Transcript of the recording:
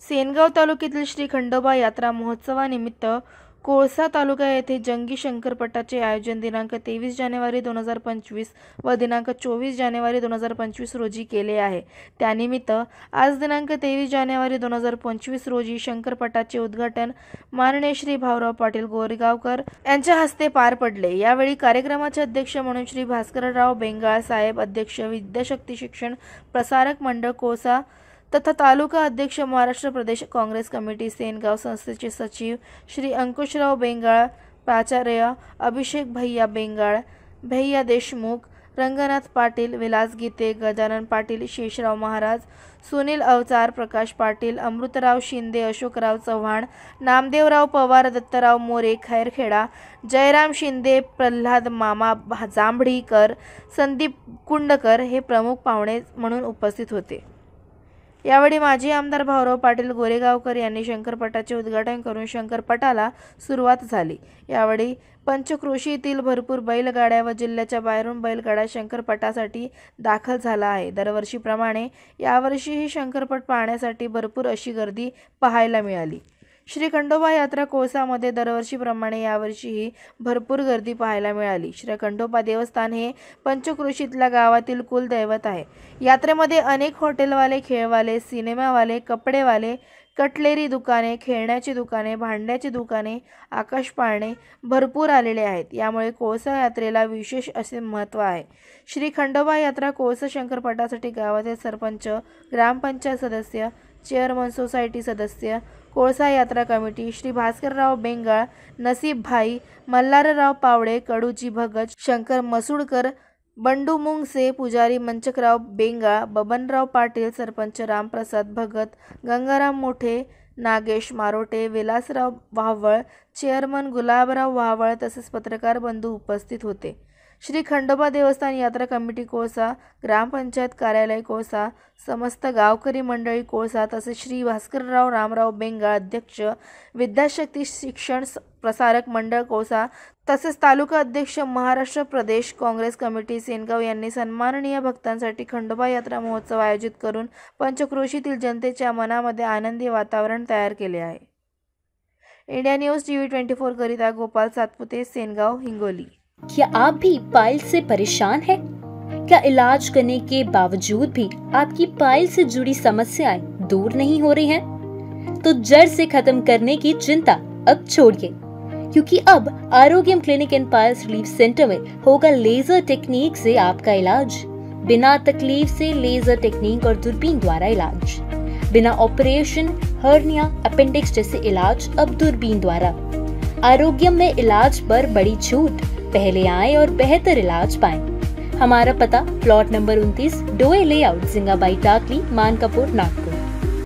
सेनगाव तालुक्यातील श्री खंडोबा यात्रा महोत्सवानिमित्त कोळसा तालुका येथे जंगी शंकरपटाचे आयोजन दिनांक 23 जानेवारी 2025 व दिनांक 24 जानेवारी 2025 रोजी केले आहे। त्यानिमित्त आज दिनांक 23 जानेवारी 2025 रोजी शंकरपटाचे उद्घाटन माननीय श्री भाऊराव पाटील गोरेगावकर यांच्या हस्ते पार पडले। यावेळी कार्यक्रमाचे अध्यक्ष म्हणून श्री भास्करराव बेंगाळ साहेब, अध्यक्ष विद्याशक्ती शिक्षण प्रसारक मंडळ कोळसा तथा तालुका अध्यक्ष महाराष्ट्र प्रदेश काँग्रेस कमिटी सेनगाव संस्थेचे सचिव श्री अंकुशराव बेंगाळ, प्राचार्य अभिषेक भैया बेंगाळ, भैया देशमुख, रंगनाथ पाटील, विलास गीते, गजानन पाटील, शेषराव महाराज, सुनील अवचार, प्रकाश पाटील, अमृतराव शिंदे, अशोकराव चव्हाण, नामदेवराव पवार, दत्तराव मोरे खैरखेडा, जयराम शिंदे, प्रल्हाद मामा जांभळीकर, संदीप कुंडकर हे प्रमुख पाहुणे म्हणून उपस्थित होते। यावेळी माजी आमदार भाऊराव पाटील गोरेगावकर यांनी शंकरपटाचे उद्घाटन करून शंकरपटाला सुरुवात झाली। यावेळी पंचक्रोशीतील भरपूर बैलगाड्या व जिल्ह्याच्या बाहेरून बैलगाडा शंकरपटासाठी दाखल झाला आहे। दरवर्षीप्रमाणे यावर्षीही शंकरपट पाहण्यासाठी भरपूर अशी गर्दी पाहायला मिळाली। श्री खंडोबा यात्रा कोळसामध्ये दरवर्षीप्रमाणे यावर्षीही भरपूर गर्दी पाहायला मिळाली। श्री खंडोबा देवस्थान हे पंचक्रोशीतल्या गावातील कुलदैवत आहे। यात्रेमध्ये अनेक हॉटेलवाले, खेळवाले, सिनेमावाले, कपडेवाले, कटलेरी दुकाने, खेळण्याची दुकाने, भांड्याची दुकाने, आकाश पाळणे भरपूर आलेले आहेत। यामुळे कोळसा यात्रेला विशेष असे महत्त्व आहे। श्री खंडोबा यात्रा कोळसा शंकरपटासाठी गावातील सरपंच, ग्रामपंचायत सदस्य, चेअरमन, सोसायटी सदस्य, कोळसा यात्रा कमिटी, श्री भास्करराव बेंगाळ, नसीब भाई, मल्हारराव पावडे, कडूजी भगत, शंकर मसुडकर, बंडू मुंगसे, पुजारी मंचकराव बेंगाळ, बबनराव पाटील, सरपंच रामप्रसाद भगत, गंगाराम मोठे, नागेश मारोटे, विलासराव वाहवळ, चेअरमन गुलाबराव वाहवळ तसेच पत्रकार बंधू उपस्थित होते। श्री खंडोबा देवस्थान यात्रा कमिटी कोळसा, ग्रामपंचायत कार्यालय कोळसा, समस्त गावकरी मंडळी कोळसा तसेच श्री भास्करराव रामराव बेंगाळ, अध्यक्ष विद्याशक्ती शिक्षण प्रसारक मंडळ कोळसा तसेच तालुका अध्यक्ष महाराष्ट्र प्रदेश काँग्रेस कमिटी सेनगाव यांनी सन्माननीय भक्तांसाठी खंडोबा यात्रा महोत्सव आयोजित करून पंचक्रोशीतील जनतेच्या मनामध्ये आनंदी वातावरण तयार केले आहे। इंडिया न्यूज टीव्ही 24 करिता गोपाल सातपुते, सेनगाव, हिंगोली। क्या आप भी पाइल से परेशान हैं? क्या इलाज करने के बावजूद भी आपकी पाइल से जुड़ी समस्याएं दूर नहीं हो रही हैं? तो जड़ से खत्म करने की चिंता अब छोड़िए, क्योंकि अब Arogyam clinic and piles relief centre में होगा लेजर टेक्निक से आपका इलाज। बिना तकलीफ से लेजर टेक्निक और दूरबीन द्वारा इलाज, बिना ऑपरेशन, हर्निया, अपेंडिक्स जैसे इलाज अब दूरबीन द्वारा। आरोग्यम में इलाज पर बड़ी छूट, पहले आएं और बेहतर इलाज पाएं। हमारा पता प्लॉट नंबर 29, डोए लेआउट, जिंगाबाई टाकली, मानकापुर, नागपुर।